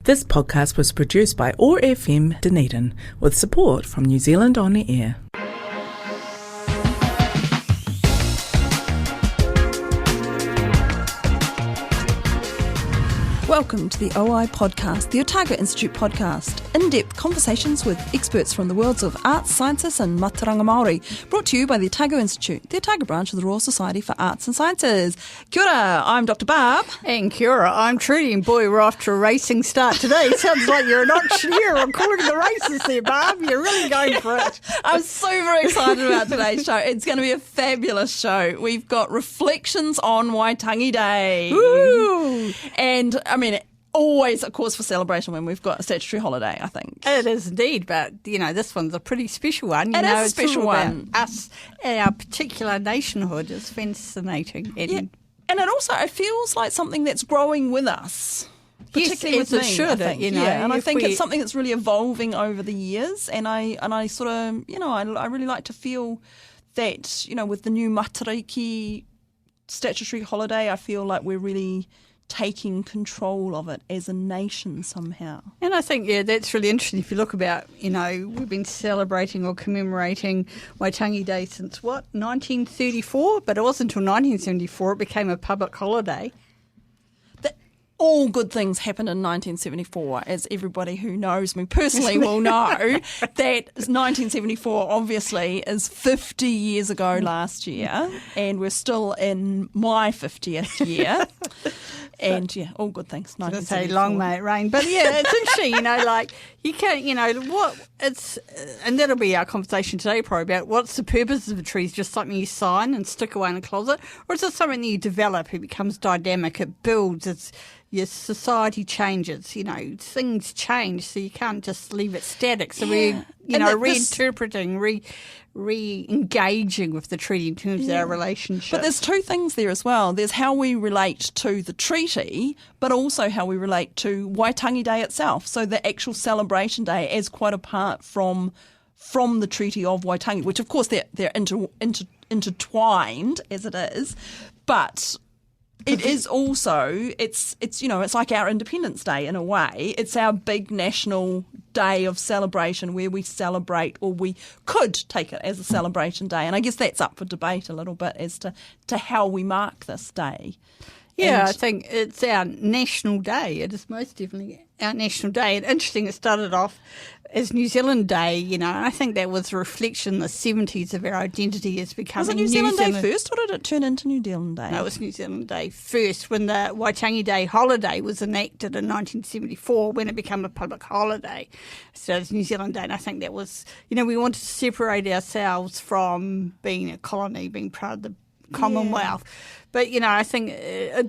This podcast was produced by OAR FM Dunedin with support from New Zealand On the Air. Welcome to the OI podcast, the Otago Institute podcast, in-depth conversations with experts from the worlds of arts, sciences and mātauranga Māori, brought to you by the Otago Institute, the Otago branch of the Royal Society for Arts and Sciences. Kia ora, I'm Dr. Barb. And kia ora, I'm Trudy, and boy, we're off to a racing start today. Sounds like you're an auctioneer on calling the races there, Barb. You're really going for it. I'm super excited about today's show. It's going to be a fabulous show. We've got reflections on Waitangi Day. Woo! And, I mean, always a cause for celebration when we've got a statutory holiday, I think. It is indeed, but, this one's a pretty special one. It is a special one. Us and our particular nationhood is fascinating. And it feels like something that's growing with us. Particularly yes, with it me, should, I think. And I think it's something that's really evolving over the years, and I sort of, I really like to feel that, with the new Matariki statutory holiday, I feel like we're really taking control of it as a nation somehow. And I think, that's really interesting. If you look about, we've been celebrating or commemorating Waitangi Day since, 1934? But it wasn't until 1974 it became a public holiday. All good things happened in 1974, as everybody who knows me personally will know. That 1974 obviously is 50 years ago last year, and we're still in my 50th year. And all good things. I was going to say long may it rain, but it's interesting. You can't. And that'll be our conversation today, probably about what's the purpose of a tree? Is it just something you sign and stick away in a closet, or is it something that you develop? It becomes dynamic. It builds. Your society changes, things change, so you can't just leave it static. So we're, reinterpreting, re-engaging with the treaty in terms of our relationship. But there's two things there as well. There's how we relate to the treaty, but also how we relate to Waitangi Day itself. So the actual celebration day as quite apart from the Treaty of Waitangi, which of course they're intertwined as it is, but it is also, it's like our Independence Day in a way. It's our big national day of celebration where we celebrate, or we could take it as a celebration day. And I guess that's up for debate a little bit as to how we mark this day. Yeah, I think it's our national day. It is most definitely our national day. And interesting, it started off as New Zealand Day, I think that was a reflection in the 70s of our identity as becoming Was it New Zealand Day first, or did it turn into New Zealand Day? No, it was New Zealand Day first, when the Waitangi Day holiday was enacted in 1974, when it became a public holiday. So it's New Zealand Day, and I think that was, we wanted to separate ourselves from being a colony, being part of the Commonwealth. But, I think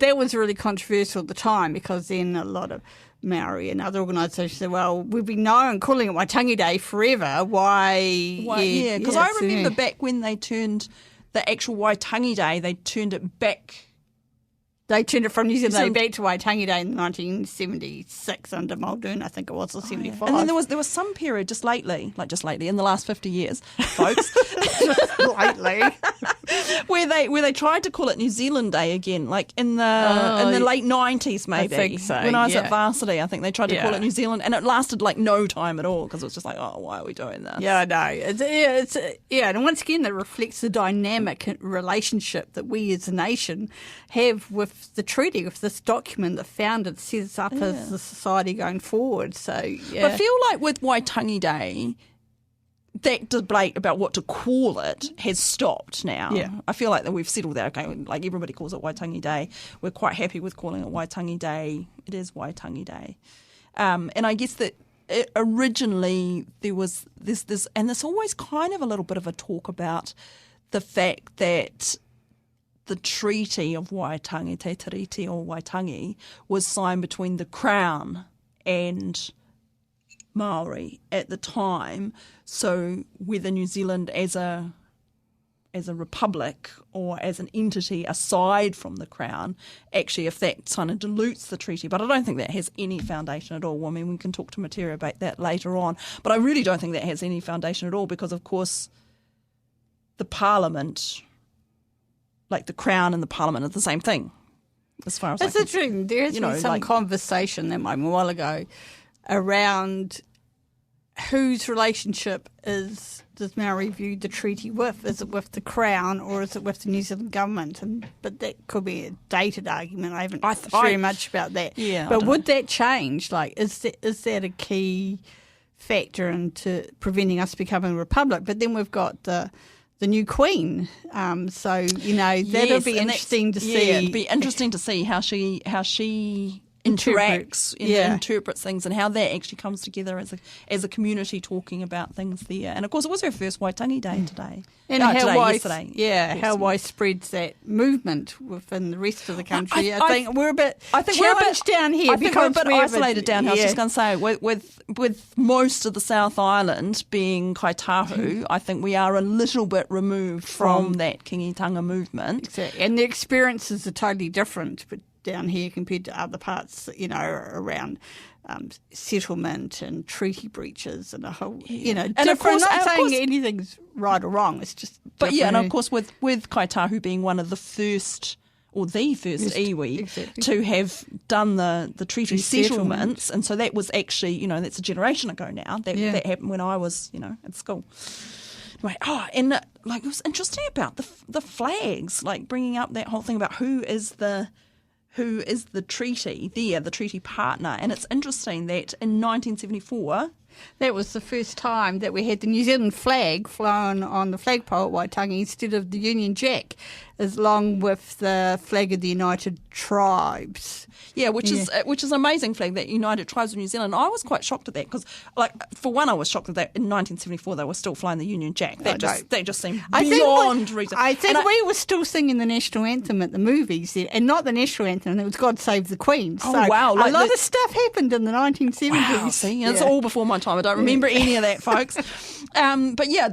that was really controversial at the time, because then a lot of Maori and other organisations said, well, we've been calling it Waitangi Day forever. Why? Because I remember back when they turned the actual Waitangi Day, they turned it back. They turned it from New Zealand Day back to Waitangi Day in 1976 under Muldoon, I think it was, or 75. And then there was some period just lately, in the last 50 years, folks. Lately. where they tried to call it New Zealand Day again, like in the late 90s maybe. I think so. When I was at varsity, I think they tried to call it New Zealand, and it lasted like no time at all, because it was just like, oh, why are we doing this? Yeah, I know. And once again, that reflects the dynamic relationship that we as a nation have with the treaty, with this document that founded sets up as the society going forward. So, But I feel like with Waitangi Day, that debate about what to call it has stopped now. Yeah. I feel like that we've settled that. Okay, like everybody calls it Waitangi Day. We're quite happy with calling it Waitangi Day. It is Waitangi Day. And I guess that originally there was this, and there's always kind of a little bit of a talk about the fact that the Treaty of Waitangi, Te Tiriti o Waitangi, was signed between the Crown and Maori at the time. So whether New Zealand as a republic or as an entity aside from the Crown, actually if that kind of dilutes the treaty. But I don't think that has any foundation at all. I mean, we can talk to Metiria about that later on. But I really don't think that has any foundation at all, because, of course, the Parliament, like the Crown and the Parliament, are the same thing. as far as That's interesting. There has been some conversation that might be a while ago around whose relationship does Maori view the treaty with? Is it with the Crown or is it with the New Zealand government? But that could be a dated argument. I haven't very much about that. Yeah, but would that change? Like, is that a key factor into preventing us becoming a republic? But then we've got the new Queen. So, that'll be interesting to see. Yeah, it'd be interesting to see how she interacts, interprets things, and how that actually comes together as a community talking about things there. And of course, it was her first Waitangi Day today. And yesterday. Yeah, how widespread's that movement within the rest of the country? I think we're a bit challenged down here. I think we're a bit isolated down here. I was just going to say, with most of the South Island being Kaitahu, I think we are a little bit removed from that kingitanga movement. Exactly. And the experiences are totally different, but down here compared to other parts, around settlement and treaty breaches and a whole, different. And of course, not saying anything's right or wrong. It's just different. But yeah, and of course with Kaitahu being one of the first or the first iwi to have done the treaty settlements, and so that was actually, that's a generation ago now. That happened when I was, at school. Right. And it was interesting about the flags, bringing up that whole thing about who is the treaty there, the treaty partner. And it's interesting that in 1974... That was the first time that we had the New Zealand flag flown on the flagpole at Waitangi instead of the Union Jack, along with the flag of the United Tribes. Yeah, which is an amazing flag, that United Tribes of New Zealand. I was quite shocked at that because, for one, I was shocked that in 1974 they were still flying the Union Jack. That just seemed beyond reason. I think we were still singing the national anthem at the movies then, and not the national anthem. It was God Save the Queen. Oh, so wow. A lot of stuff happened in the 1970s. Wow, see, it's all before my time. I don't remember any of that, folks. But yeah,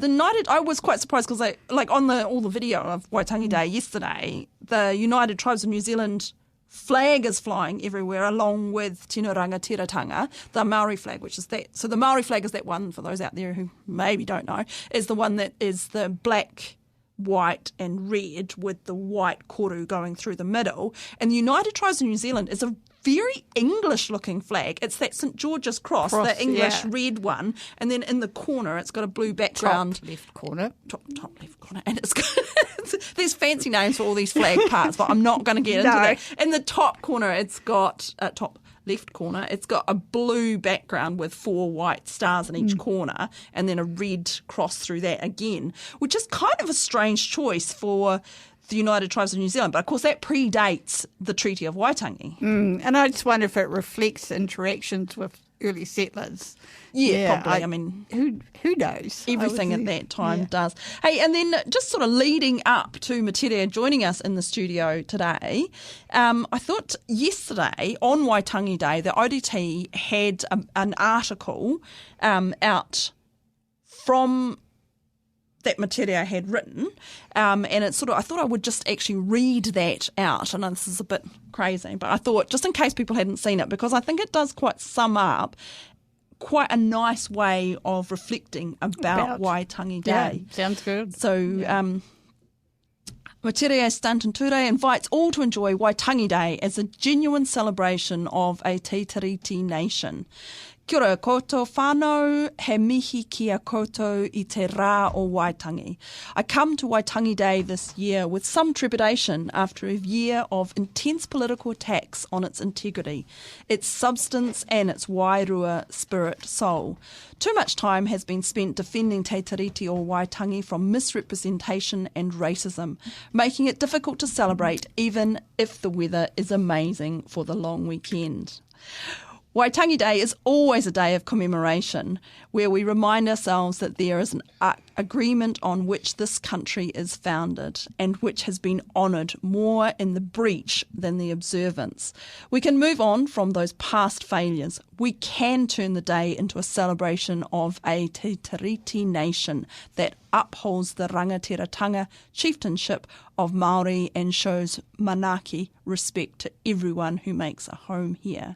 I was quite surprised because on all the video of Waitangi Day yesterday, the United Tribes of New Zealand flag is flying everywhere, along with Tino Rangatiratanga, the Maori flag, which is that. So the Maori flag is that one, for those out there who maybe don't know, is the one that is the black, white and red with the white koru going through the middle. And the United Tribes of New Zealand is a very English-looking flag. It's that St George's Cross, the English red one, and then in the corner it's got a blue background. Top left corner. Top left corner. And it's got there's fancy names for all these flag parts, but I'm not going to get into that. In the top corner, it's got top left corner, it's got a blue background with 4 white stars in each corner, and then a red cross through that again, which is kind of a strange choice for the United Tribes of New Zealand. But of course that predates the Treaty of Waitangi. And I just wonder if it reflects interactions with early settlers. Yeah, probably. I mean, who knows? Everything at that time does. Hey, and then just sort of leading up to Metiria joining us in the studio today, I thought yesterday on Waitangi Day, the ODT had an article out from that Metiria had written, and it's I thought I would just actually read that out. I know this is a bit crazy, but I thought just in case people hadn't seen it, because I think it does quite sum up quite a nice way of reflecting about Waitangi Day. Yeah, sounds good. So Metiria Stanton Turei invites all to enjoy Waitangi Day as a genuine celebration of a Te Tiriti nation. Kia ora koutou whānau, he mihi kia koutou I te rā o Waitangi. I come to Waitangi Day this year with some trepidation after a year of intense political attacks on its integrity, its substance and its wairua spirit soul. Too much time has been spent defending Te Tiriti o Waitangi from misrepresentation and racism, making it difficult to celebrate even if the weather is amazing for the long weekend. Waitangi Day is always a day of commemoration where we remind ourselves that there is an agreement on which this country is founded and which has been honoured more in the breach than the observance. We can move on from those past failures. We can turn the day into a celebration of a Te Tiriti nation that upholds the rangatiratanga chieftainship of Māori and shows manaki respect to everyone who makes a home here.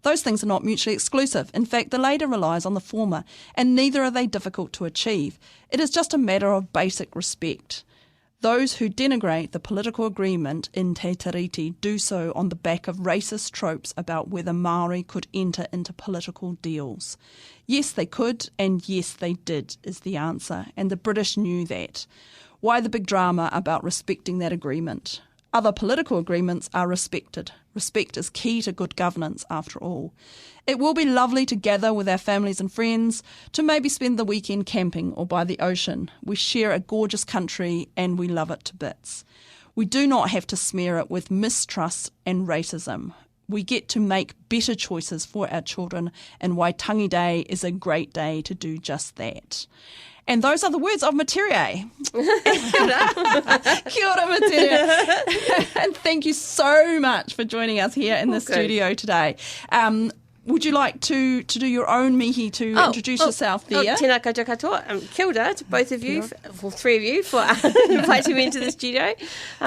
Those things are not mutually exclusive. In fact, the latter relies on the former, and neither are they difficult to achieve. It is just a matter of basic respect. Those who denigrate the political agreement in Te Tiriti do so on the back of racist tropes about whether Māori could enter into political deals. Yes, they could, and yes, they did, is the answer, and the British knew that. Why the big drama about respecting that agreement? Other political agreements are respected. Respect is key to good governance, after all. It will be lovely to gather with our families and friends, to maybe spend the weekend camping or by the ocean. We share a gorgeous country and we love it to bits. We do not have to smear it with mistrust and racism. We get to make better choices for our children, and Waitangi Day is a great day to do just that. And those are the words of Metiria. Kia ora, Metiria. And thank you so much for joining us here in the studio today. Would you like to do your own mihi to introduce yourself there? Tēnā koutou katoa. Kia ora to both of you, for three of you, for inviting me into the studio.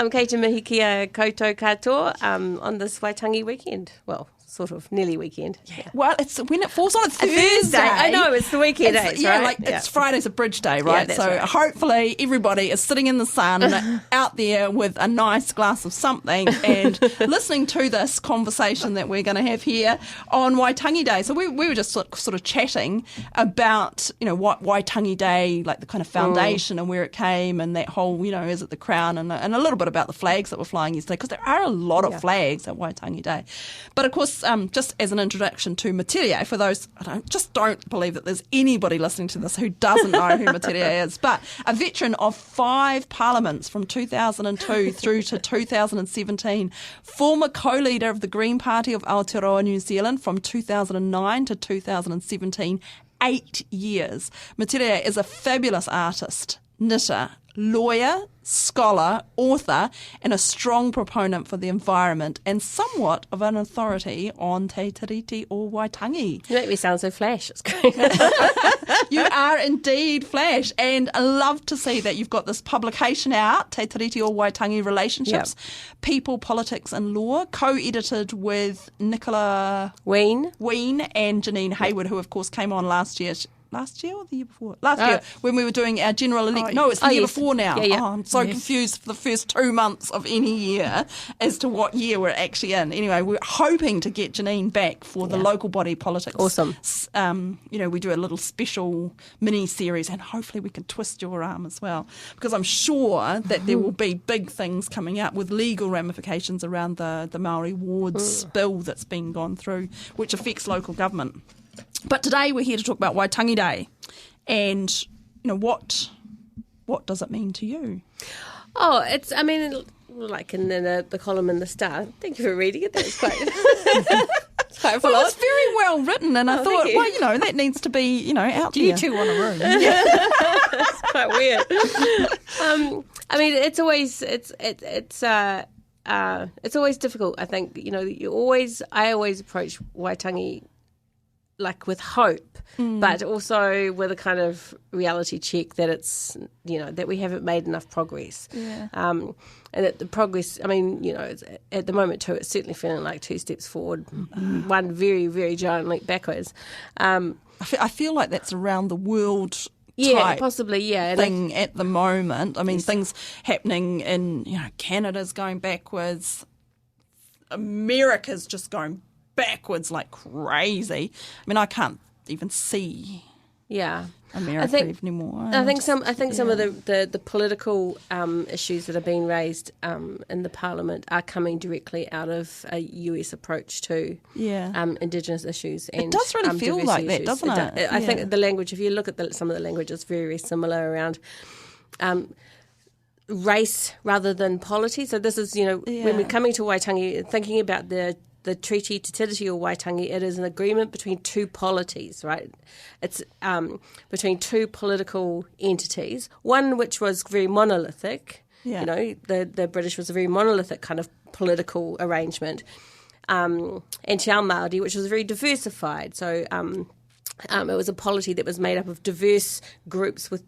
Kei te mihi kia koutou katoa on this Waitangi weekend. Well, sort of nearly weekend. Yeah. Well, it's when it falls on a Thursday. I know, it's the weekend days, right? It's Friday's a bridge day, right? Yeah, so hopefully everybody is sitting in the sun out there with a nice glass of something and listening to this conversation that we're going to have here on Waitangi Day. So we were just sort of chatting about, what Waitangi Day, like the kind of foundation and where it came and that whole, is it the crown and a little bit about the flags that were flying yesterday, because there are a lot of flags at Waitangi Day. But of course, just as an introduction to Metiria, for those, don't believe that there's anybody listening to this who doesn't know who Metiria is, but a veteran of 5 parliaments from 2002 through to 2017, former co-leader of the Green Party of Aotearoa, New Zealand from 2009 to 2017, 8 years. Metiria is a fabulous artist, knitter, lawyer, scholar, author, and a strong proponent for the environment, and somewhat of an authority on Te Tiriti or Waitangi. You make me sound so flash. It's great. You are indeed flash, and I love to see that you've got this publication out, Te Tiriti or Waitangi Relationships, People, Politics and Law, co-edited with Nicola Ween and Janine Hayward, who of course came on last year or the year before? Last year, when we were doing our general election. No, it's the year before now. Yeah. I'm so confused for the first 2 months of any year as to what year we're actually in. Anyway, we're hoping to get Janine back for the local body politics. Awesome. We do a little special mini-series, and hopefully we can twist your arm as well, because I'm sure that there will be big things coming out with legal ramifications around the Māori wards bill that's been gone through, which affects local government. But today we're here to talk about Waitangi Day, and what does it mean to you? Oh, like in the column in the Star. Thank you for reading it. That was quite. It's very well written, and I thought, that needs to be out there. You two want a room? It's quite weird. It's always difficult. I think I always approach Waitangi like with hope, but also with a kind of reality check that it's, that we haven't made enough progress. Yeah. And that the progress, it's, at the moment too, it's certainly feeling like 2 steps forward, one very, very giant leap backwards. I feel like that's around the world. Possibly, yeah. Thing at the moment. Things happening in, Canada's going backwards. America's just going backwards like crazy. I can't even see America anymore. I think some of the political issues that are being raised in the Parliament are coming directly out of a US approach to Indigenous issues. And it does really feel like that, doesn't it? I think the language, if you look at some of the language, is very, very similar around race rather than polity. So this is, when we're coming to Waitangi, thinking about the treaty, Te Tiriti or Waitangi, it is an agreement between 2 polities, right? It's between 2 political entities, one which was very monolithic, the British was a very monolithic kind of political arrangement, and Te Ao Māori, which was very diversified. So it was a polity that was made up of diverse groups with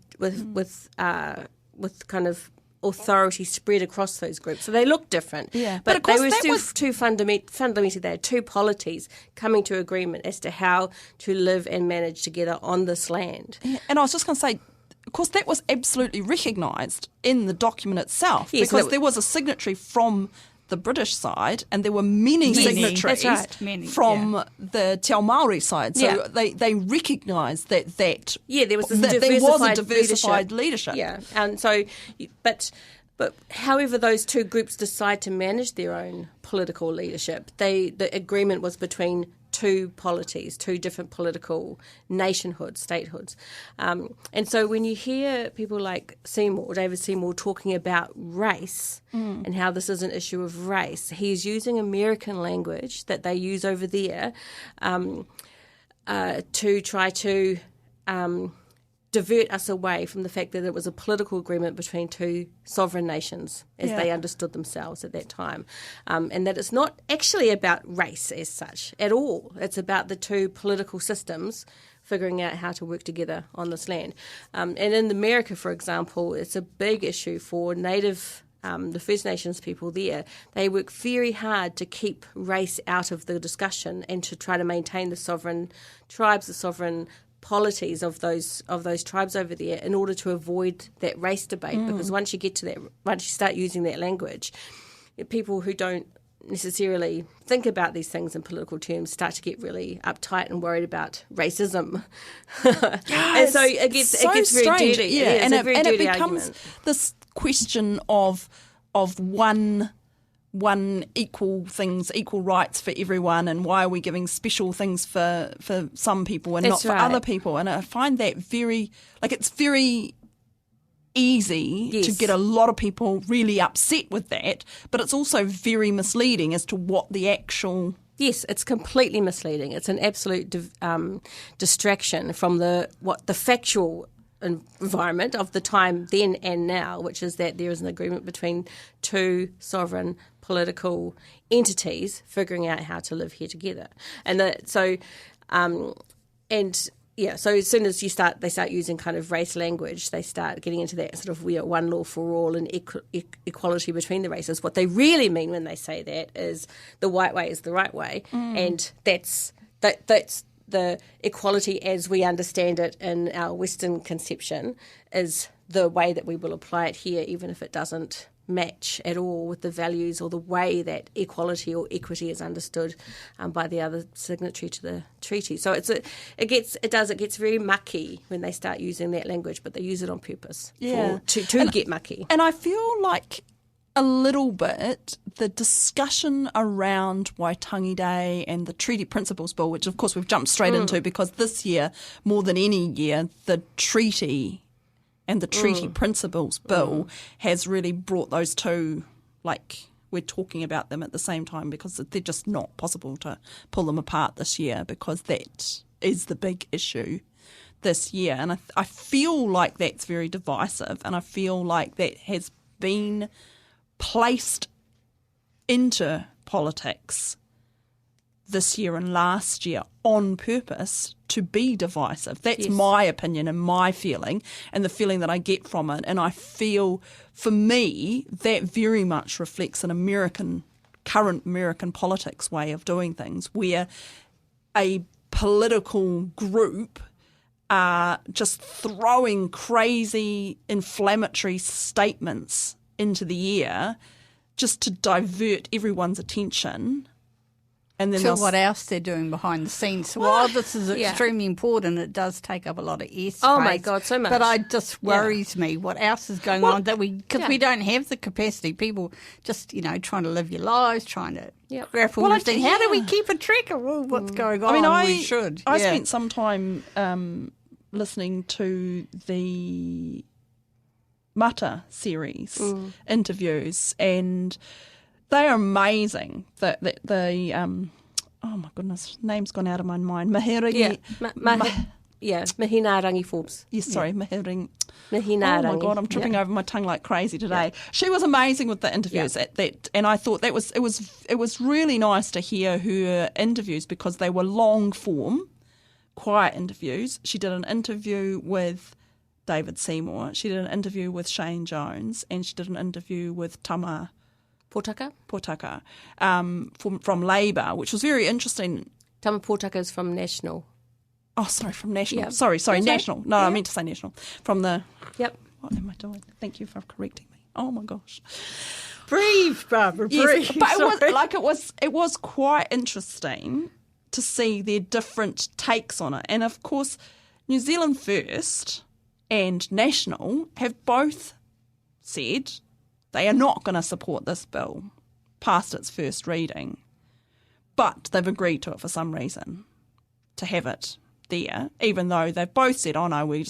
kind of authority spread across those groups. So they look different. Yeah. But they were still fundamentally, they are 2 polities coming to agreement as to how to live and manage together on this land. Yeah. And I was just going to say, of course, that was absolutely recognised in the document itself, Yes, because there was a signatory from the British side, and there were many signatories That's right. from the Te Ao Māori side. So Yeah. they recognised that there was that there was a diversified leadership. leadership. Yeah, and so, but however those two groups decide to manage their own political leadership, the agreement was between two polities, two different political nationhoods, statehoods. And so when you hear people like David Seymour talking about race and how this is an issue of race, he's using American language that they use over there to try to divert us away from the fact that it was a political agreement between two sovereign nations as they understood themselves at that time. And that it's not actually about race as such at all. It's about the two political systems figuring out how to work together on this land. And in America, for example, it's a big issue for Native the First Nations people there. They work very hard to keep race out of the discussion and to try to maintain the sovereign tribes, the sovereign polities of those tribes over there in order to avoid that race debate. Because once you start using that language, people who don't necessarily think about these things in political terms start to get really uptight and worried about racism. And so it gets very strange. dirty. Yeah, and it becomes argument. this question of one equal things, equal rights for everyone, and why are we giving special things for some people and That's not for right. other people? And I find that it's very easy to get a lot of people really upset with that, but it's also very misleading as to what the actual... Yes, it's completely misleading. It's an absolute distraction from the factual environment of the time then and now, which is that there is an agreement between two sovereign political entities figuring out how to live here together. So as soon as they start using kind of race language, they start getting into that sort of one law for all and equality between the races. What they really mean when they say that is the white way is the right way, and that's the equality as we understand it in our Western conception is the way that we will apply it here, even if it doesn't match at all with the values or the way that equality or equity is understood by the other signatory to the treaty. So it gets very mucky when they start using that language, but they use it on purpose to get mucky. And I feel like a little bit the discussion around Waitangi Day and the Treaty Principles Bill, which of course we've jumped straight into because this year, more than any year, the treaty and the Treaty Principles Bill has really brought those two, like we're talking about them at the same time because they're just not possible to pull them apart this year because that is the big issue this year. And I feel like that's very divisive, and I feel like that has been placed into politics this year and last year on purpose to be divisive. That's my opinion and my feeling and the feeling that I get from it. And I feel, for me, that very much reflects an current American politics way of doing things, where a political group are just throwing crazy inflammatory statements into the air just to divert everyone's attention. And then what else they're doing behind the scenes. So while this is extremely important, it does take up a lot of airspace. Oh my God, so much. But it just worries me what else is going on because we don't have the capacity. People just, trying to live your lives, trying to grapple with things. How do we keep a track of what's going on? We should. I spent some time listening to the Mata series interviews, and they are amazing. Oh my goodness, name's gone out of my mind. Mahinarangi Forbes. Yes, sorry, Mahinarangi. Mahinarangi. Oh my God, I'm tripping over my tongue like crazy today. She was amazing with the interviews at that, and I thought it was really nice to hear her interviews because they were long form, quiet interviews. She did an interview with David Seymour. She did an interview with Shane Jones, and she did an interview with Tama Pōtaka from Labour, which was very interesting. Tama Pōtaka is from National. from national. Yep. Sorry, That's right. national. No, Yeah. I meant to say national. From the... Yep. What am I doing? Thank you for correcting me. Oh, my gosh. Breathe, Barbara, breathe. Yes, but Sorry. it was quite interesting to see their different takes on it. And, of course, New Zealand First and National have both said they are not going to support this bill past its first reading, but they've agreed to it for some reason, to have it there, even though they've both said, oh no, we're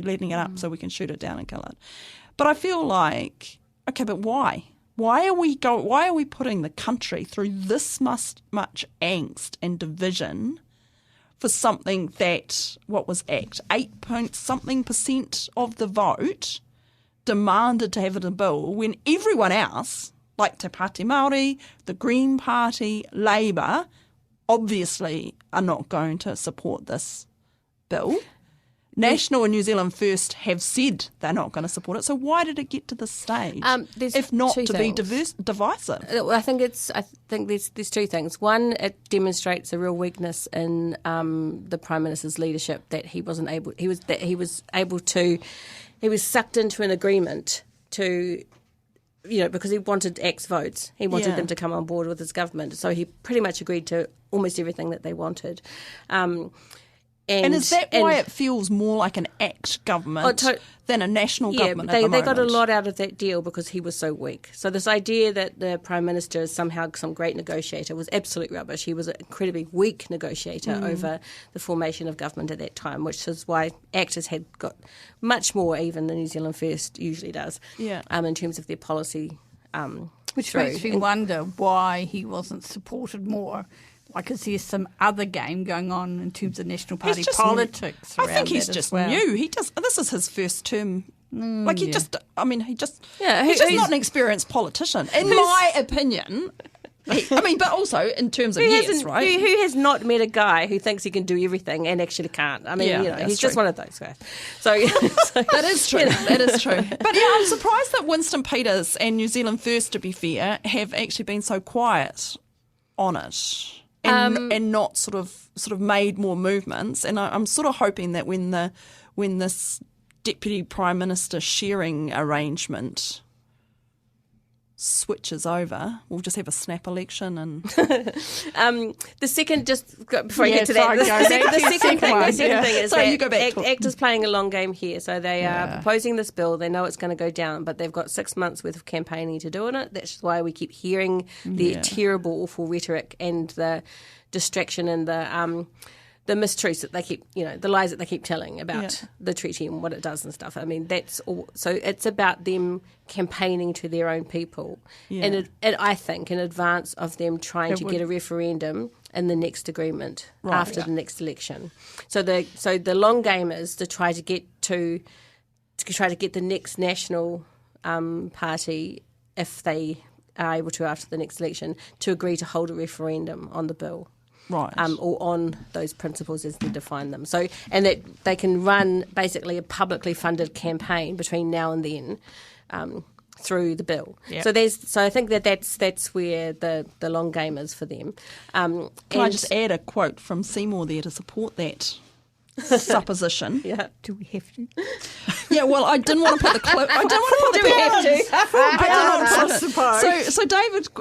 letting it up so we can shoot it down and kill it. But I feel like, okay, but why? Why are we putting the country through this much angst and division for something that, what was ACT, 8-point-something% of the vote demanded to have it in a bill, when everyone else, like Te Pāti Māori, the Green Party, Labour, obviously are not going to support this bill. National and New Zealand First have said they're not going to support it. So why did it get to this stage, if not to be divisive? I think there's two things. One, it demonstrates a real weakness in the Prime Minister's leadership, that he was sucked into an agreement to, because he wanted X votes. He wanted them to come on board with his government. So he pretty much agreed to almost everything that they wanted. And is that why it feels more like an ACT government than a national government at the moment? They got a lot out of that deal because he was so weak. So this idea that the Prime Minister is somehow some great negotiator was absolute rubbish. He was an incredibly weak negotiator over the formation of government at that time, which is why ACT has got much more even than New Zealand First usually does in terms of their policy. Which makes me wonder why he wasn't supported more. Like, is there some other game going on in terms of National Party politics? I think he's just new. This is his first term. He's just not an experienced politician, in my opinion. But also in terms of right? Who has not met a guy who thinks he can do everything and actually can't? I mean, he's just one of those guys. So that is true. That is true. But I'm surprised that Winston Peters and New Zealand First, to be fair, have actually been so quiet on it. And not sort of made more movements, and I'm sort of hoping that when this Deputy Prime Minister sharing arrangement switches over, we'll just have a snap election. And the second, just before I get to that, the second thing is that ACT is playing a long game here. So they are proposing this bill. They know it's going to go down, but they've got 6 months worth of campaigning to do on it. That's why we keep hearing the terrible, awful rhetoric and the distraction and the mistruths that they keep, the lies that they keep telling about the treaty and what it does and stuff. I mean, that's all. So it's about them campaigning to their own people, and I think in advance of them trying to get a referendum in the next agreement after the next election. So the long game is to try to get the next national party, if they are able to after the next election, to agree to hold a referendum on the bill. Right. Or on those principles as they define them. So, and that they can run basically a publicly funded campaign between now and then through the bill. Yep. So I think that's where the long game is for them. Can I just add a quote from Seymour there to support that supposition? Do we have to? Yeah, well, I didn't want to put the clip. I didn't want to put the clip. So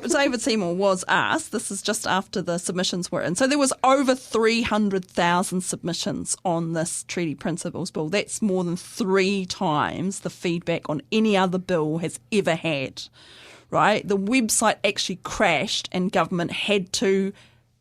David Seymour was asked, this is just after the submissions were in. So there was over 300,000 submissions on this Treaty Principles Bill. That's more than 3 times the feedback on any other bill has ever had, right? The website actually crashed and government had to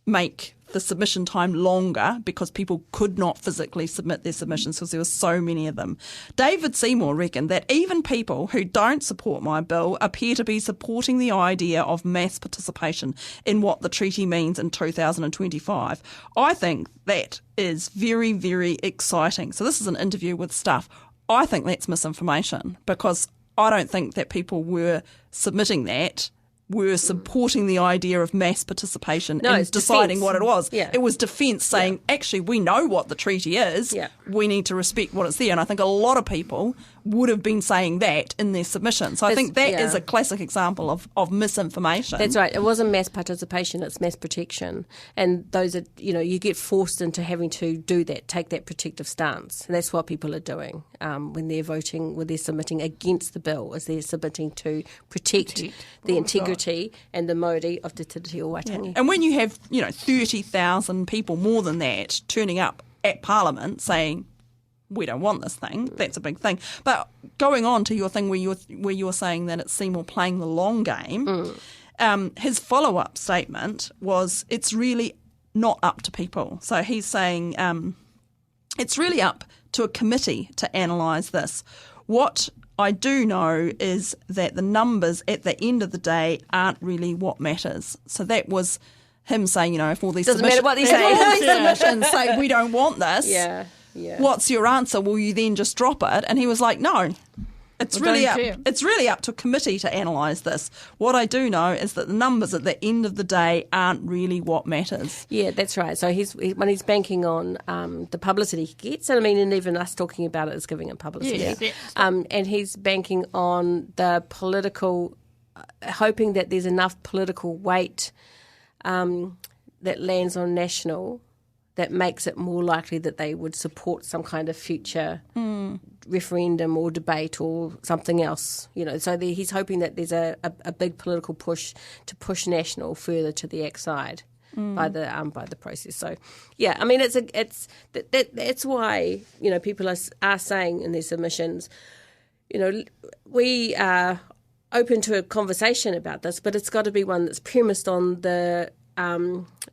make the submission time longer because people could not physically submit their submissions because there were so many of them. David Seymour reckoned that even people who don't support my bill appear to be supporting the idea of mass participation in what the treaty means in 2025. I think that is very, very exciting. So this is an interview with Stuff. I think that's misinformation because I don't think that people were submitting that were supporting the idea of mass participation No, in it's deciding defence. what it was. Yeah. It was defence saying, actually, we know what the treaty is. Yeah. We need to respect what it's there. And I think a lot of people would have been saying that in their submission. So I think that is a classic example of misinformation. That's right. It wasn't mass participation, it's mass protection. And those are, you get forced into having to do that, take that protective stance. And that's what people are doing when they're voting, when they're submitting against the bill, is they're submitting to protect the integrity and the mauri of Te Tiriti o Waitangi. And when you have, 30,000 people, more than that, turning up at Parliament saying, we don't want this thing, that's a big thing. But going on to your thing where you were saying that it's Seymour playing the long game, his follow-up statement was, it's really not up to people. So he's saying it's really up to a committee to analyse this. What I do know is that the numbers at the end of the day aren't really what matters. So that was him saying, if all these Doesn't matter what they say. if all these submissions say we don't want this, what's your answer? Will you then just drop it? And he was like, no. It's really up to a committee to analyse this. What I do know is that the numbers at the end of the day aren't really what matters. Yeah, that's right. So when he's banking on the publicity he gets, and even us talking about it is giving him publicity. Yes. And he's banking on the political, hoping that there's enough political weight that lands on national that makes it more likely that they would support some kind of future referendum or debate or something else. So he's hoping that there's a big political push to push national further to the ACT side by the process. So yeah, I mean that's why people are saying in their submissions, we are open to a conversation about this, but it's got to be one that's premised on the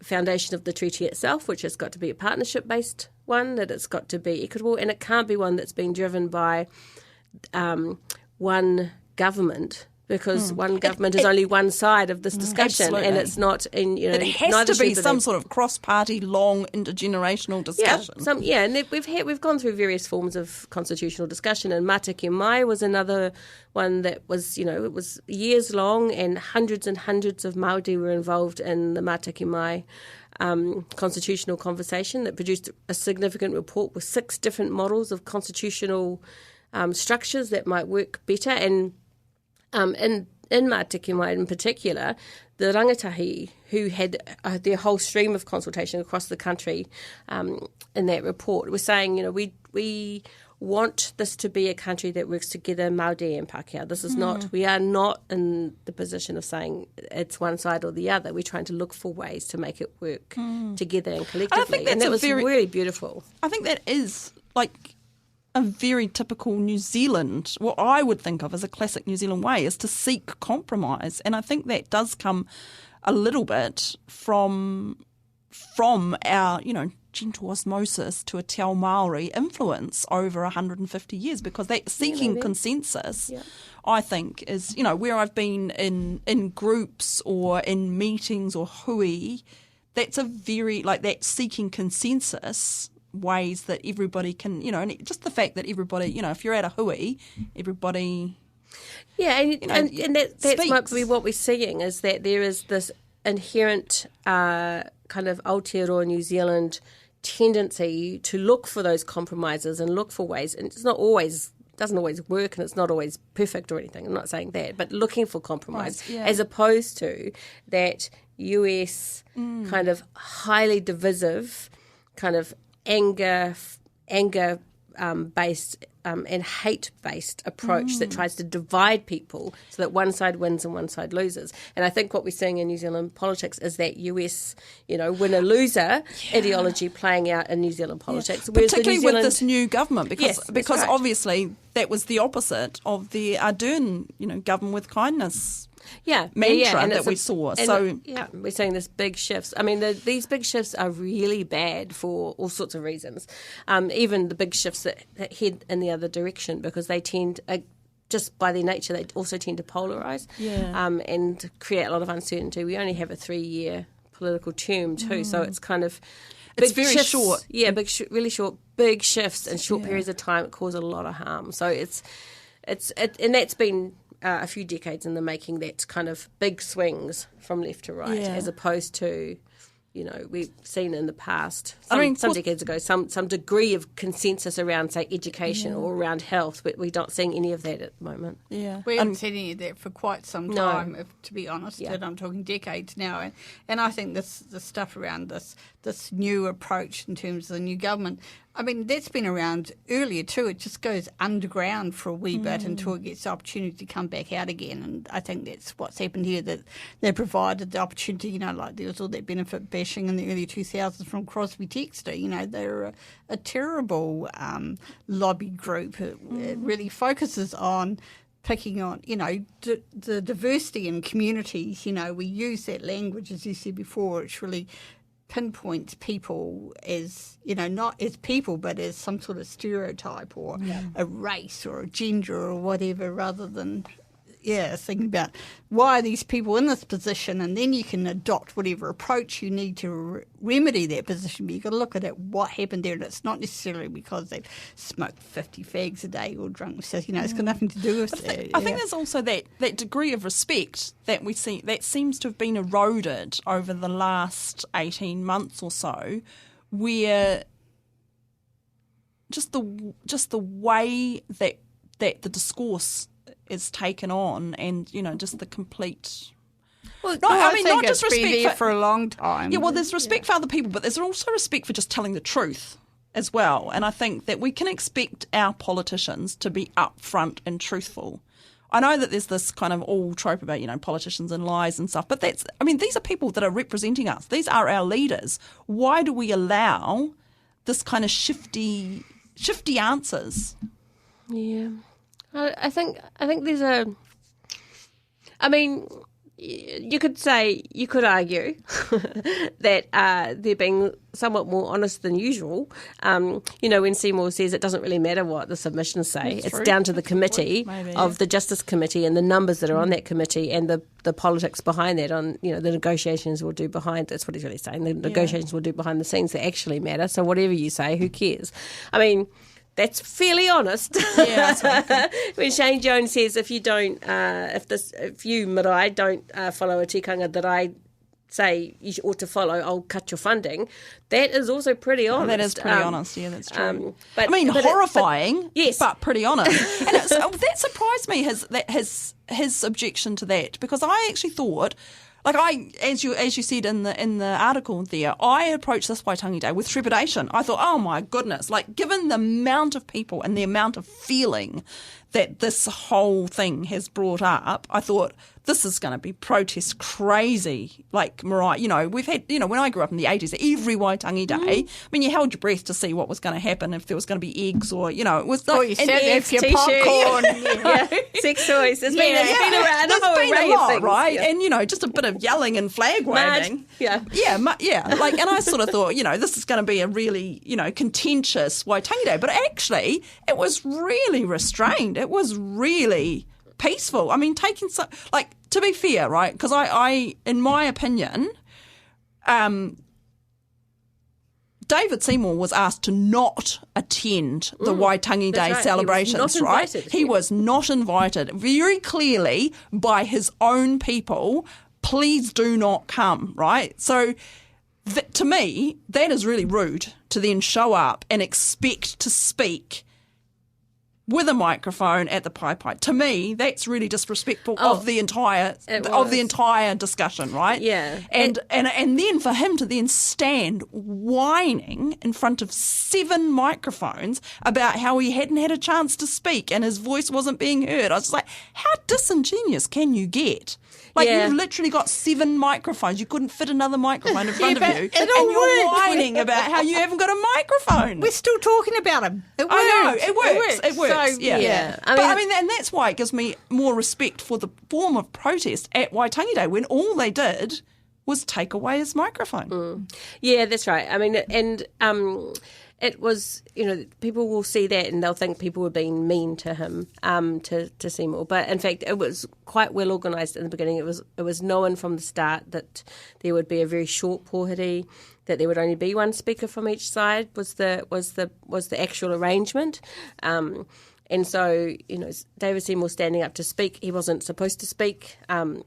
foundation of the treaty itself, which has got to be a partnership-based one, that it's got to be equitable, and it can't be one that's been driven by one government, because one government is only one side of this discussion. Absolutely. And it's not in, it has to be some sort of cross-party, long, intergenerational discussion. And we've gone through various forms of constitutional discussion, and Matiria Mai was another one that was, it was years long, and hundreds of Māori were involved in the Matiria Mai constitutional conversation that produced a significant report with 6 different models of constitutional structures that might work better. And in Matiria Mai in particular, the rangatahi who had their whole stream of consultation across the country in that report was saying, we want this to be a country that works together, Māori and Pākehā. This is not, we are not in the position of saying it's one side or the other. We're trying to look for ways to make it work together and collectively. And that was really beautiful. I think that is like a very typical New Zealand, what I would think of as a classic New Zealand way, is to seek compromise. And I think that does come a little bit from our, gentle osmosis to a Te Ao Māori influence over 150 years, because that seeking consensus, I think, is, where I've been in groups or in meetings or hui, that's a very, that seeking consensus ways that everybody can, and just the fact that everybody, if you're at a hui, everybody... Yeah, and that's might be what we're seeing, is that there is this inherent kind of Aotearoa New Zealand tendency to look for those compromises and look for ways, and doesn't always work, and it's not always perfect or anything. I'm not saying that, but looking for compromise, as opposed to that US kind of highly divisive, kind of anger based and hate-based approach that tries to divide people so that one side wins and one side loses. And I think what we're seeing in New Zealand politics is that US, winner-loser ideology playing out in New Zealand politics. Particularly with this new government, because obviously that was the opposite of the Ardern, govern with kindness mantra that we saw. So we're seeing this big shifts. I mean, these big shifts are really bad for all sorts of reasons. Even the big shifts that head in the other direction, because they tend, just by their nature, they also tend to polarise and create a lot of uncertainty. We only have a 3-year political term too, so it's kind of... It's very short. Yeah, really short, big shifts in short periods of time cause a lot of harm. So and that's been a few decades in the making that's kind of big swings from left to right, as opposed to, we've seen in the past, some decades ago, some degree of consensus around, say, education or around health. We're not seeing any of that at the moment. Yeah, we haven't seen any of that for quite some time, to be honest. And I'm talking decades now. And I think the stuff around this new approach in terms of the new government, I mean, that's been around earlier too. It just goes underground for a wee bit until it gets the opportunity to come back out again. And I think that's what's happened here, that they provided the opportunity, like there was all that benefit bashing in the early 2000s from Crosby Textor. They're a terrible lobby group. It really focuses on picking on, the diversity in communities. We use that language, as you said before, which really pinpoints people as, not as people, but as some sort of stereotype or a race or a gender or whatever, rather than, thinking about why are these people in this position, and then you can adopt whatever approach you need to remedy that position. But you've got to look at it, what happened there, and it's not necessarily because they've smoked 50 fags a day or drunk. So, it's got nothing to do with that. I think there's also that degree of respect that we see that seems to have been eroded over the last 18 months or so, where just the way that the discourse is taken on, and just the complete. Well, not just respect for a long time. Yeah, well, there's respect for other people, but there's also respect for just telling the truth as well. And I think that we can expect our politicians to be upfront and truthful. I know that there's this kind of all trope about politicians and lies and stuff, but these are people that are representing us. These are our leaders. Why do we allow this kind of shifty answers? Yeah. I think there's you could argue that they're being somewhat more honest than usual. When Seymour says it doesn't really matter what the submissions say, it's down to the committee of the Justice Committee and the numbers that are on that committee and the politics behind that. On the negotiations will do behind. That's what he's really saying. The negotiations will do behind the scenes that actually matter. So whatever you say, who cares? That's fairly honest. Yeah, when Shane Jones says, if you marae don't follow a tikanga that I say you ought to follow, I'll cut your funding. That is also pretty honest. That is pretty honest. Yeah, that's true. But horrifying, but pretty honest. And that surprised me. His objection to that, because I actually thought. As you said in the article there, I approached this Waitangi Day with trepidation. I thought, oh my goodness, given the amount of people and the amount of feeling that this whole thing has brought up, I thought this is going to be protest crazy. Mariah, we've had, when I grew up in the 80s, every Waitangi Day, you held your breath to see what was going to happen, if there was going to be eggs or, it was like you sat there for your popcorn. Sex toys. It's been around a whole array of things. Right? Yeah. And, just a bit of yelling and flag waving. Yeah. And I sort of thought, this is going to be a really, contentious Waitangi Day. But actually, it was really restrained. It was really peaceful. Taking some, to be fair, right? Because I, in my opinion, David Seymour was asked to not attend the Waitangi Day celebrations, He was not invited very clearly by his own people. Please do not come, right? So to me, that is really rude to then show up and expect to speak with a microphone at the pai. To me, that's really disrespectful of the entire discussion, right? Yeah. And then for him to then stand whining in front of 7 microphones about how he hadn't had a chance to speak and his voice wasn't being heard. I was just like, how disingenuous can you get? You've literally got 7 microphones. You couldn't fit another microphone in front of you. And you're whining about how you haven't got a microphone. We're still talking about them. It works. I know, it works. It works. So, yeah. And that's why it gives me more respect for the form of protest at Waitangi Day, when all they did was take away his microphone. Yeah, that's right. It was, people will see that and they'll think people were being mean to him, to Seymour. But in fact, it was quite well organised in the beginning. It was known from the start that there would be a very short pohuri, that there would only be one speaker from each side was the actual arrangement. And so, David Seymour standing up to speak, he wasn't supposed to speak, and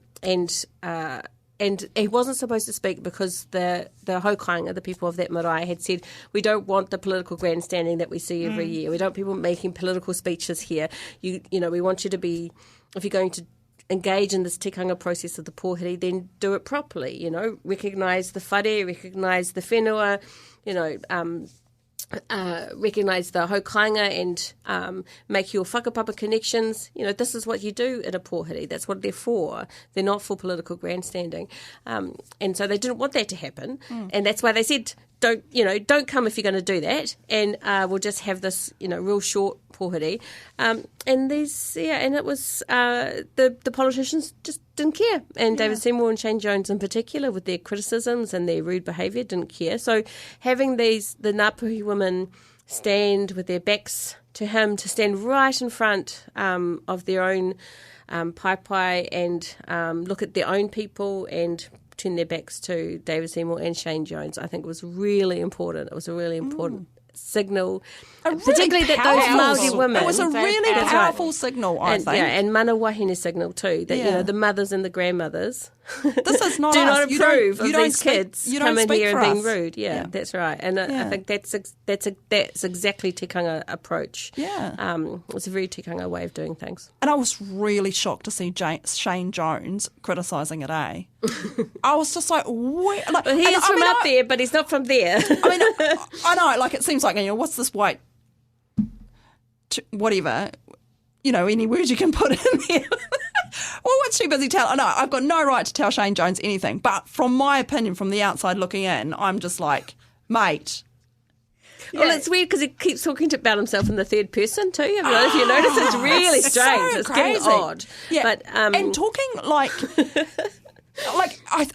he wasn't supposed to speak because the haukainga, the people of that marae, had said, we don't want the political grandstanding that we see every year. We don't want people making political speeches here. We want you to be, if you're going to engage in this tikanga process of the pōhiri, then do it properly, recognise the whare, recognise the whenua, recognise the haukainga and make your whakapapa connections. This is what you do in a pōhiri. That's what they're for. They're not for political grandstanding. And so they didn't want that to happen. And that's why they said, don't come if you're going to do that. And we'll just have this, real short pōhiri. And it was the politicians just didn't care. And David Seymour and Shane Jones in particular, with their criticisms and their rude behaviour, didn't care. So having the Ngāpuhi women stand with their backs to him, to stand right in front of their own paipai and look at their own people and turn their backs to David Seymour and Shane Jones, I think was really important. It was a really important signal, particularly that those Māori women. It was a really powerful signal, I think. Yeah, and mana wahine signal too, that the mothers and the grandmothers this is not do us. not approve of these kids coming here and being us. rude. Yeah, that's right. And I think that's exactly tikanga approach. Yeah. It's a very tikanga way of doing things. And I was really shocked to see Shane Jones criticising it, I was just like, where? Well, he is from up there, but he's not from there. I know, it seems like, what's this white, whatever, any words you can put in there. Well, what's she busy telling? I know, I've got no right to tell Shane Jones anything, but from my opinion, from the outside looking in, I'm just like, mate. Well, it's weird because he keeps talking about himself in the third person too. If you notice, it's really strange. So it's crazy. getting odd. Yeah, but, and talking I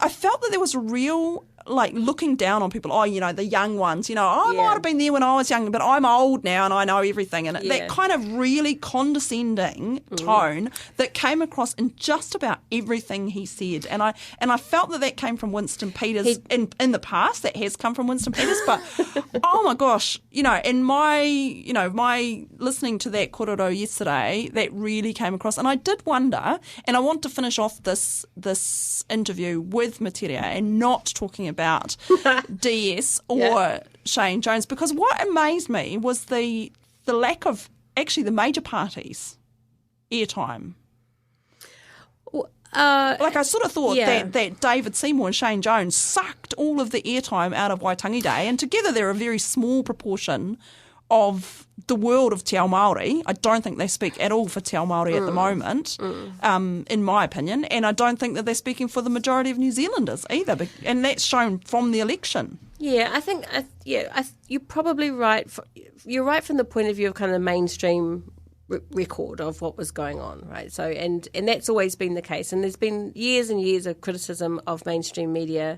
felt that there was a real looking down on people. The young ones. I might have been there when I was young, but I'm old now and I know everything. And that kind of really condescending tone that came across in just about everything he said. And I felt that came from Winston Peters in the past. That has come from Winston Peters. But oh my gosh, in my listening to that kororo yesterday, that really came across. And I did wonder, and I want to finish off this interview with Metiria and not talking about DS or Shane Jones, because what amazed me was the lack of actually the major parties' airtime. I sort of thought that David Seymour and Shane Jones sucked all of the airtime out of Waitangi Day, and together they're a very small proportion of the world of Te Ao Māori. I don't think they speak at all for Te Ao Māori at the moment, in my opinion, and I don't think that they're speaking for the majority of New Zealanders either, and that's shown from the election. Yeah, I think, you're probably right. You're right from the point of view of kind of the mainstream record of what was going on, right? So, and that's always been the case, and there's been years and years of criticism of mainstream media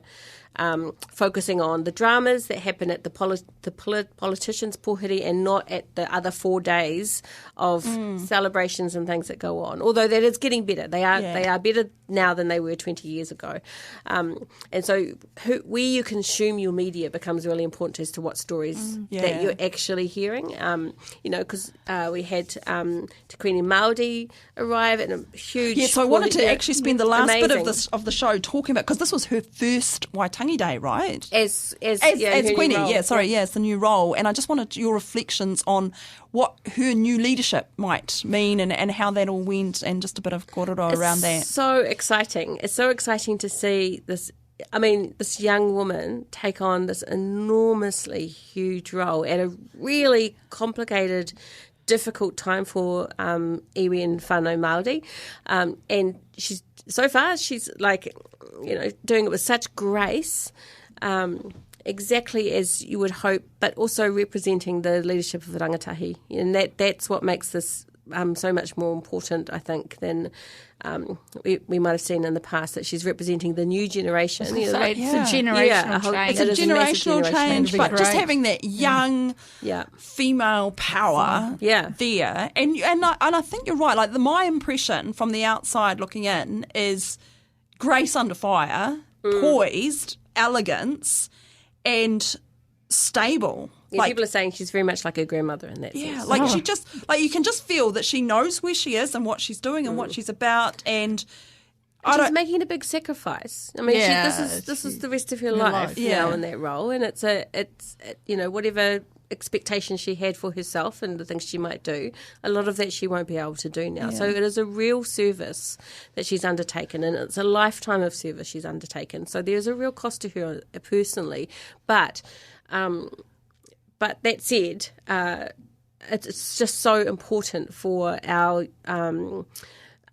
focusing on the dramas that happen at the politicians' pōhiri and not at the other 4 days of celebrations and things that go on. Although that is getting better. They are better now than they were 20 years ago. And so where you consume your media becomes really important as to what stories that you're actually hearing. Because we had Te Queen Māori arrive at a huge... Yeah, so I wanted to actually spend the last bit of the show talking about, because this was her first Waitangi Day, right? As Queenie, it's the new role. And I just wanted your reflections on what her new leadership might mean and how that all went, and just a bit of kororo around that. It's so exciting. It's so exciting to see this young woman take on this enormously huge role at a really complicated, difficult time for iwi and whānau Māori. And she's doing it with such grace, exactly as you would hope, but also representing the leadership of the rangatahi. And that's what makes this so much more important, I think, than we might have seen in the past, that she's representing the new generation. It's a generational change. It's a generational change, but just having that young female power there. And I think you're right. My impression from the outside looking in is grace under fire, poised, elegance, and stable. Yeah, people are saying she's very much like her grandmother in that sense. Yeah, like she just, like you can just feel that she knows where she is and what she's doing and what she's about, and she's making a big sacrifice. I mean, this is the rest of her life now in that role, and it's whatever expectations she had for herself and the things she might do, a lot of that she won't be able to do now. So it is a real service that she's undertaken, and it's a lifetime of service she's undertaken. So there's a real cost to her personally, but that said, it's just so important for our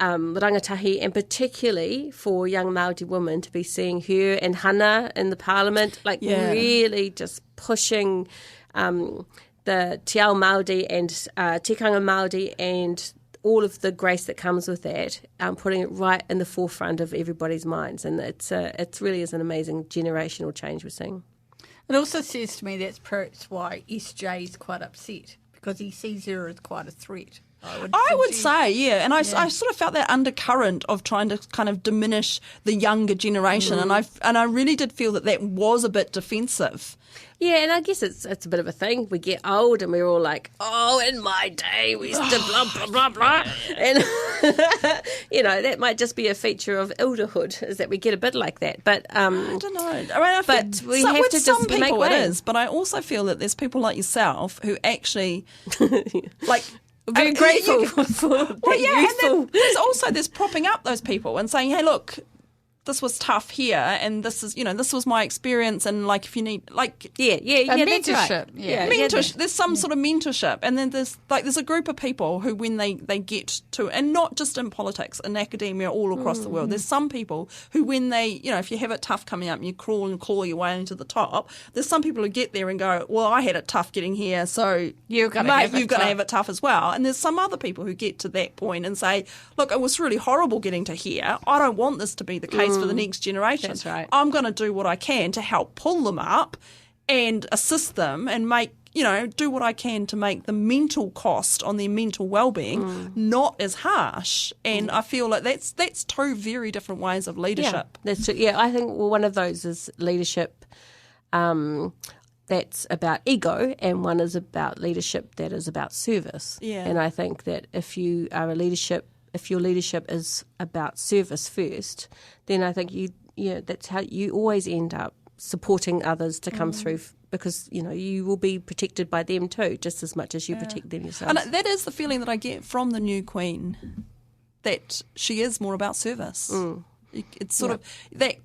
rangatahi, and particularly for young Māori women to be seeing her and Hana in the Parliament, really just pushing the te ao Māori and tikanga Māori and all of the grace that comes with that, putting it right in the forefront of everybody's minds. And it really is an amazing generational change we're seeing. It also says to me that's perhaps why SJ is quite upset, because he sees her as quite a threat. I would say, yeah. And I sort of felt that undercurrent of trying to kind of diminish the younger generation. And I really did feel that was a bit defensive. Yeah, and I guess it's a bit of a thing. We get old and we're all like, oh, in my day we used to blah, blah, blah, blah. And, that might just be a feature of elderhood, is that we get a bit like that. But I don't know. I mean, we have to just people make way. It is, but I also feel that there's people like yourself who actually, like... Very grateful for that youthful... And then there's propping up those people and saying, hey, look, this was tough here, and this was my experience, and like if you need mentorship, mentorship. There's some sort of mentorship, and then there's a group of people who, when they get to, and not just in politics, in academia, all across the world, there's some people who, when they, if you have it tough coming up and you crawl and claw your way into the top, there's some people who get there and go, well, I had it tough getting here, so you've got to have it tough as well. And there's some other people who get to that point and say, look, it was really horrible getting to here. I don't want this to be the case for the next generation. That's right. I'm going to do what I can to help pull them up and assist them and make, do what I can to make the mental cost on their mental well-being not as harsh. And I feel like that's two very different ways of leadership. Yeah, that's true. Yeah, I think one of those is leadership that's about ego, and one is about leadership that is about service. Yeah. And I think that if your leadership is about service first, then I think that's how you always end up supporting others to come through, because you will be protected by them too, just as much as you protect them yourself. And that is the feeling that I get from the new Queen, that she is more about service. It's sort of that,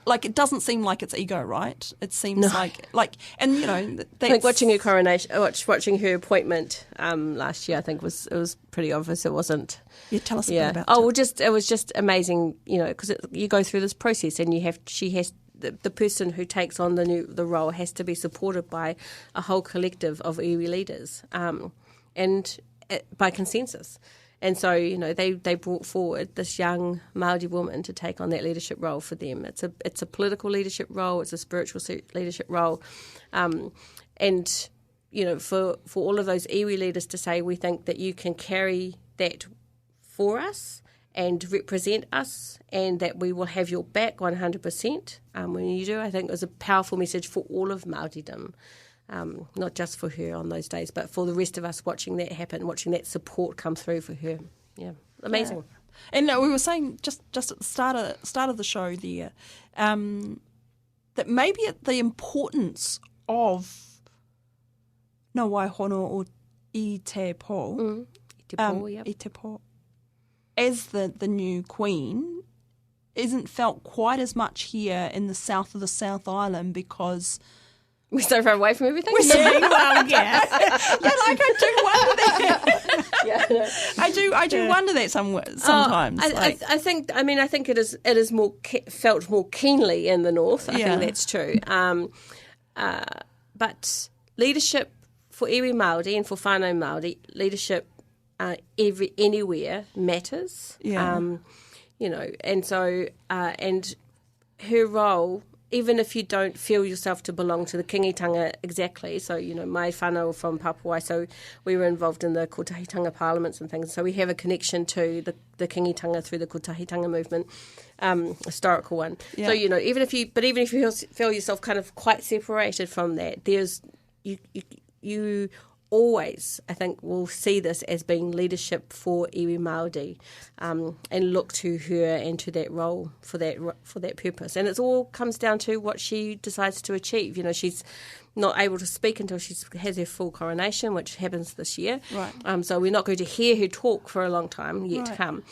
like, it doesn't seem like it's ego, right? It seems like, and I think watching her coronation, watching her appointment last year, I think it was pretty obvious it wasn't. Yeah, tell us a bit about it. Oh, well, it was just amazing, because you go through this process, and the person who takes on the role has to be supported by a whole collective of iwi leaders, and by consensus. And so, they brought forward this young Māori woman to take on that leadership role for them. It's a political leadership role. It's a spiritual leadership role. And, for all of those iwi leaders to say, we think that you can carry that for us and represent us, and that we will have your back 100% when you do, I think it was a powerful message for all of Māoridom. Not just for her on those days, but for the rest of us watching that happen, watching that support come through for her. Yeah, amazing. Yeah. And we were saying just at the start of the show there, that maybe the importance of no waihono or i te pō, i te pō, as the new Queen isn't felt quite as much here in the south of the South Island, because we're so far away from everything. I do wonder that sometimes. I think it is more felt more keenly in the north. I think that's true. But leadership for iwi Māori and for whānau Māori, leadership anywhere matters. Yeah. And so and her role, even if you don't feel yourself to belong to the kingitanga exactly, so, my whānau from Papua, so we were involved in the kotahitanga parliaments and things, so we have a connection to the kingitanga through the kotahitanga movement, historical one. Yeah. So, even if you feel yourself kind of quite separated from that, there's you always, I think, will see this as being leadership for iwi Māori, and look to her and to that role for that purpose. And it all comes down to what she decides to achieve. She's not able to speak until she has her full coronation, which happens this year. Right. So we're not going to hear her talk for a long time yet to come.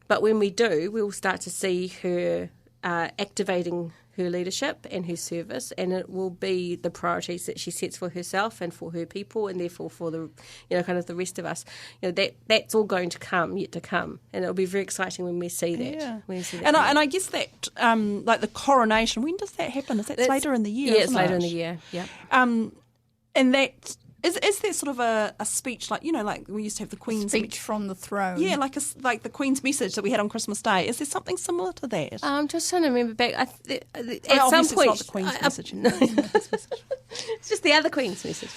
But when we do, we will start to see her activating her leadership and her service, and it will be the priorities that she sets for herself and for her people, and therefore for the kind of the rest of us. That's all going to come, yet to come, and it'll be very exciting when we see that. Yeah. When we see that. And I guess that like the coronation, when does that happen? That's later in the year. Yeah, it's later in the year. Yeah. And that is there sort of a speech like we used to have the Queen's Speech from the throne. Yeah, like the Queen's message that we had on Christmas Day. Is there something similar to that? I'm just trying to remember back. At Obviously some point, it's not the Queen's message. It's just the other Queen's message.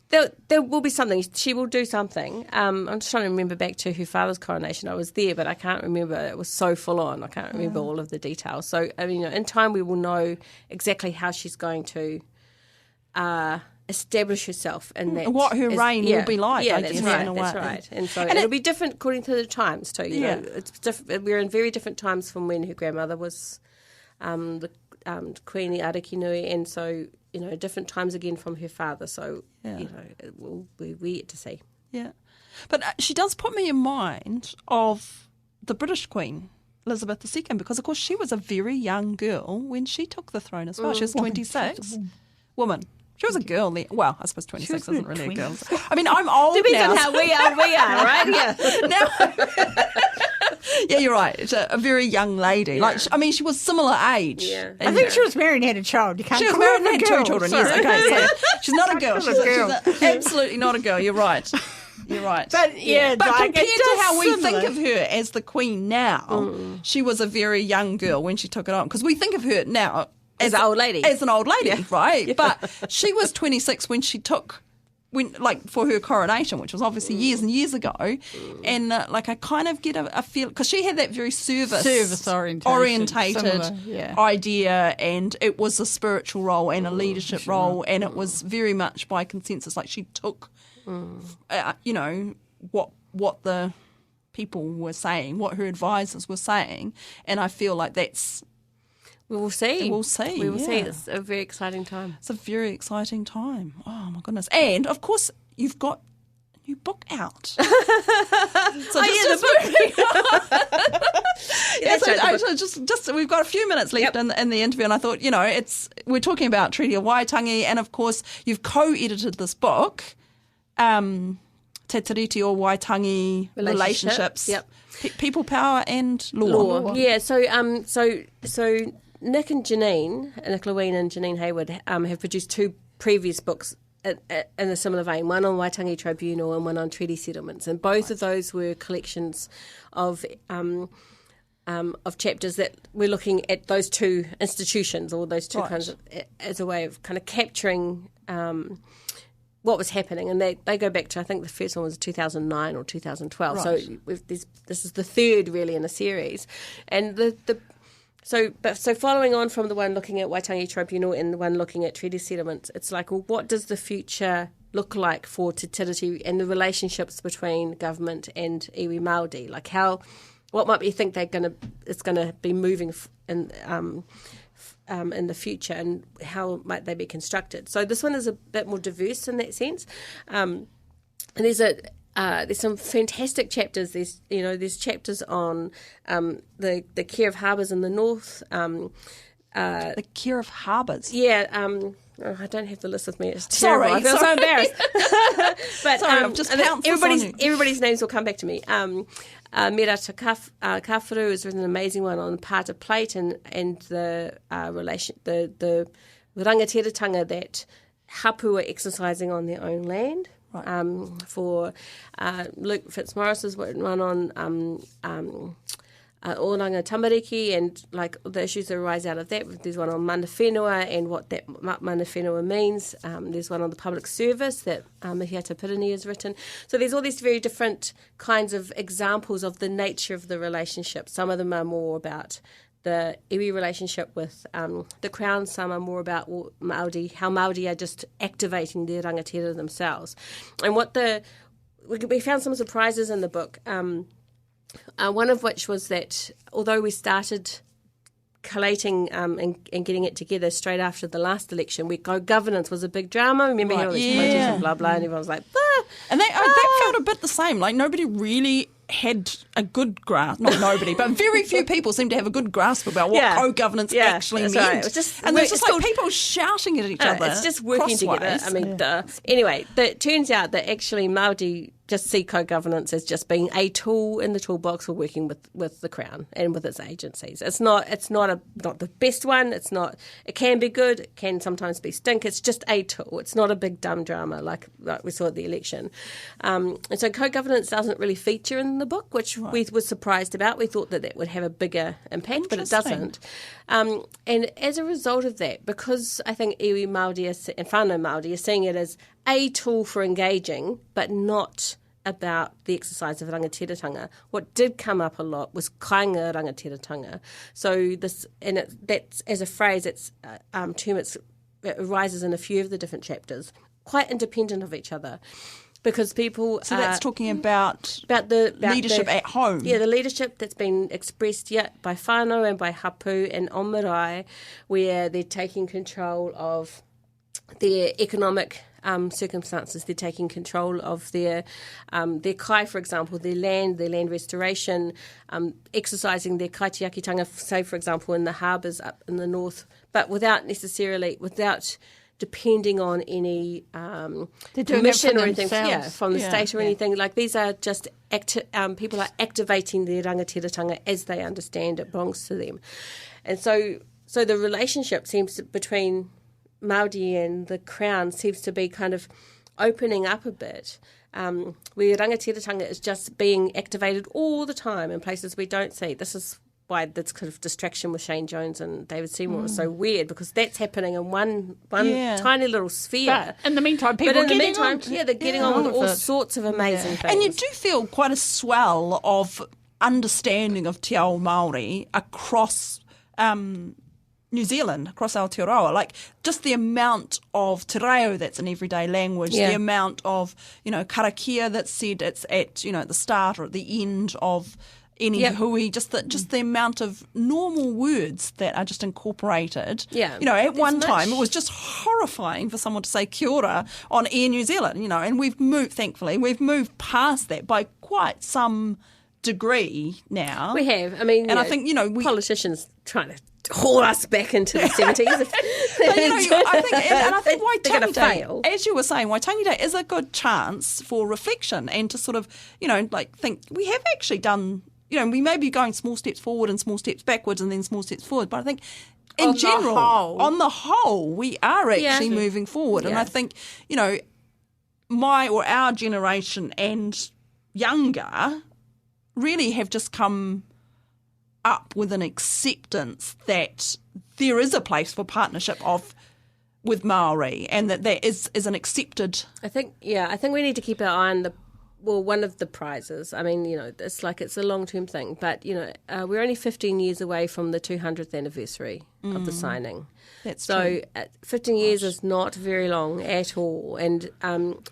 There will be something. She will do something. I'm just trying to remember back to her father's coronation. I was there, but I can't remember. It was so full on. I can't remember all of the details. So, in time we will know exactly how she's going to establish herself in that. What her reign will be like. Yeah, I that's guess, right. in a That's way. right. And so it'll be different according to the times too. You know, it's we're in very different times from when her grandmother was the Queen Ātiawa, and so different times again from her father. So we're yet to see. Yeah, but she does put me in mind of the British Queen, Elizabeth II, because of course she was a very young girl when she took the throne as well. She was 26. Woman. She was a girl then. Well, I suppose 26 isn't really a girl. I mean, I'm old Depends now. on how we are, right? Yeah. Now, yeah, you're right. It's a very young lady. Yeah. Like, I mean, she was similar age. Yeah. I think she was married and had a child. You can't She was call her married and a had girl. 2 children. Sorry. Yes, okay. So she's not a girl. She's a girl. She's absolutely not a girl. You're right. You're right. But But like, compared it to does how we similar. think of her as the Queen now, she was a very young girl when she took it on. Because we think of her now As an old lady. As an old lady, right? Yeah. But she was 26 when she took, for her coronation, which was obviously years and years ago. And I kind of get a feel, because she had that very service orientated similar, idea, and it was a spiritual role and a leadership role, and it was very much by consensus. Like she took, what the people were saying, what her advisors were saying, and I feel like that's. We will see. We'll see. We will see. It's a very exciting time. It's a very exciting time. Oh, my goodness. And, of course, you've got a new book out. So we've got a few minutes left in the interview, and I thought, we're talking about Treaty of Waitangi, and, of course, you've co-edited this book, Te Tiriti o Waitangi Relationships. Yep. People, Power and Law. Yeah, so Nick and Janine, Nick Lewin and Janine Hayward, have produced 2 previous books in a similar vein, one on Waitangi Tribunal and one on treaty settlements. And both of those were collections of chapters that we're looking at those 2 institutions or those 2 kinds of, as a way of kind of capturing what was happening. And they go back to, I think the first one was 2009 or 2012. Right. So this is the third really in a series. And So following on from the one looking at Waitangi Tribunal and the one looking at treaty settlements, it's like, well, what does the future look like for Te Tiriti and the relationships between government and iwi Māori? Like what might you think it's going to be moving in the future, and how might they be constructed? So this one is a bit more diverse in that sense, and there's some fantastic chapters. There's chapters on the care of harbours in the north. The care of harbours. Yeah. I don't have the list with me. It's terrible. I feel so embarrassed. But sorry, I've just pounced everybody's names will come back to me. Mera Te Kawharu has written an amazing one on Pāta Plate and the relation, the rangatiratanga that hapu are exercising on their own land. Right. For Luke Fitzmaurice has written one on Oranga Tamariki and like the issues that arise out of that. There's one on mana whenua and what that mana whenua means. There's one on the public service that Mihiata Pirini has written. So there's all these very different kinds of examples of the nature of the relationship. Some of them are more about the iwi relationship with the Crown. Some are more about Māori, how Māori are just activating their rangatira themselves. And we found some surprises in the book, one of which was that although we started collating and getting it together straight after the last election, governance was a big drama. Remember all these protests and blah, blah, and everyone was like, ah! And that felt a bit the same. Like, nobody really had a good grasp, not nobody, but very few people seem to have a good grasp about what co-governance actually meant. Right. It was just, and there's just like people shouting at each other. It's just working together. I mean, anyway, it turns out that actually Māori just see co-governance as just being a tool in the toolbox for working with the Crown and with its agencies. It's not the best one. It can be good. It can sometimes be stink. It's just a tool. It's not a big dumb drama like we saw at the election. And so co-governance doesn't really feature in the book, which we were surprised about. We thought that would have a bigger impact, but it doesn't. And as a result of that, because I think iwi Māori and whānau Māori are seeing it as a tool for engaging, but not about the exercise of rangatiratanga. What did come up a lot was kāinga rangatiratanga. So that's as a phrase, it's term. It arises in a few of the different chapters, quite independent of each other, because people. So that's talking about the leadership at home. Yeah, the leadership that's been expressed by whānau and by hapu and on marae, where they're taking control of their economic circumstances. They're taking control of their kai, for example, their land restoration, exercising their kaitiakitanga, say, for example, in the harbours up in the north, but without depending on any permission or anything from the state or anything. Like, these are just people are activating their rangatiratanga as they understand it belongs to them. And so the relationship between Māori and the Crown seems to be kind of opening up a bit, where rangatiratanga is just being activated all the time in places we don't see. This is why this kind of distraction with Shane Jones and David Seymour is so weird, because that's happening in one tiny little sphere. But in the meantime, they're getting on with all sorts of amazing things. And you do feel quite a swell of understanding of te ao Māori across New Zealand, across Aotearoa, like just the amount of te reo that's in everyday language, the amount of, karakia that's said it's at, at the start or at the end of any hui, just the amount of normal words that are just incorporated. Yeah. At one time it was just horrifying for someone to say kia ora on Air New Zealand, and we've moved past that by quite some degree now. We have. I mean, and I think, politicians trying to haul us back into the 70s. I think Waitangi Day, as you were saying, Waitangi Day is a good chance for reflection and to sort of, think we have actually done, we may be going small steps forward and small steps backwards and then small steps forward, but I think on the whole, we are actually moving forward. And I think, our generation and younger really have just come up with an acceptance that there is a place for partnership with Māori, and that there is an accepted. I think we need to keep our eye on one of the prizes. I mean, it's a long-term thing, but we're only 15 years away from the 200th anniversary of the signing. That's true. 15 years is not very long at all, and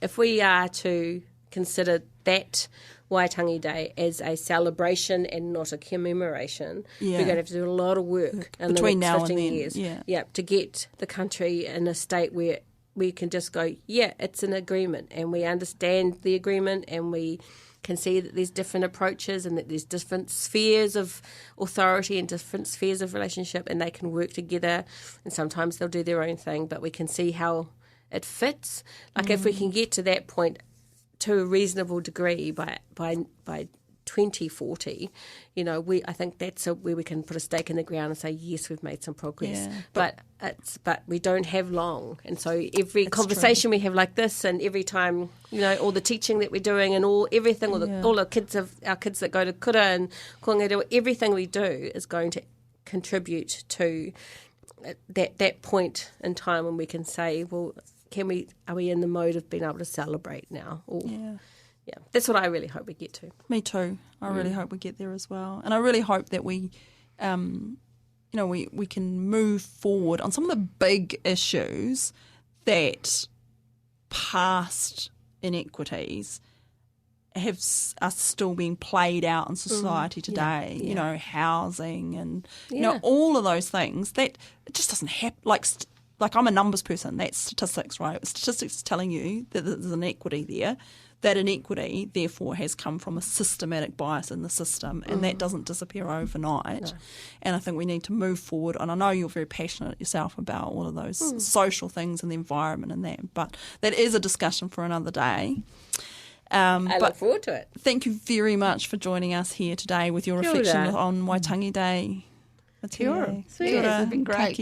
if we are to consider that Waitangi Day as a celebration and not a commemoration, we're going to have to do a lot of work in between the next now 15 and then. years to get the country in a state where we can just go, it's an agreement, and we understand the agreement, and we can see that there's different approaches and that there's different spheres of authority and different spheres of relationship, and they can work together, and sometimes they'll do their own thing, but we can see how it fits. Like, if we can get to that point to a reasonable degree by 2040, I think that's where we can put a stake in the ground and say, yes, we've made some progress. Yeah, but we don't have long, and so every conversation we have like this, and every time all the teaching that we're doing, and all our kids that go to kura and koinga, everything we do is going to contribute to that point in time when we can say, well, are we in the mode of being able to celebrate now? That's what I really hope we get to. Me too. I really hope we get there as well. And I really hope that we we can move forward on some of the big issues that past inequities are still being played out in society today. Yeah. Housing and all of those things that it just doesn't happen. Like I'm a numbers person. That's statistics, right? Statistics is telling you that there's an inequity there. That inequity, therefore, has come from a systematic bias in the system, and that doesn't disappear overnight. No. And I think we need to move forward. And I know you're very passionate yourself about all of those social things and the environment and that, but that is a discussion for another day. I look forward to it. Thank you very much for joining us here today with your reflection on Waitangi Day. Sweet. It's been great.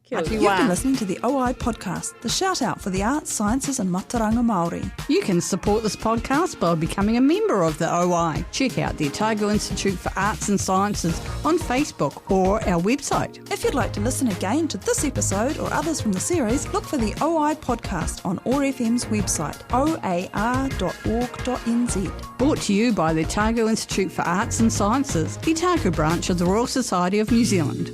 You've been listening to the OI podcast, the shout out for the arts, sciences and mataranga Māori. You can support this podcast by becoming a member of the OI. Check out the Otago Institute for Arts and Sciences on Facebook or our website. If you'd like to listen again to this episode or others from the series, look for the OI podcast on ORFM's website, oar.org.nz. Brought to you by the Otago Institute for Arts and Sciences, the Ōtākou branch of the Royal Society of New Zealand.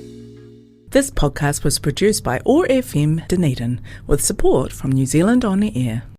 This podcast was produced by ORFM Dunedin with support from New Zealand On the Air.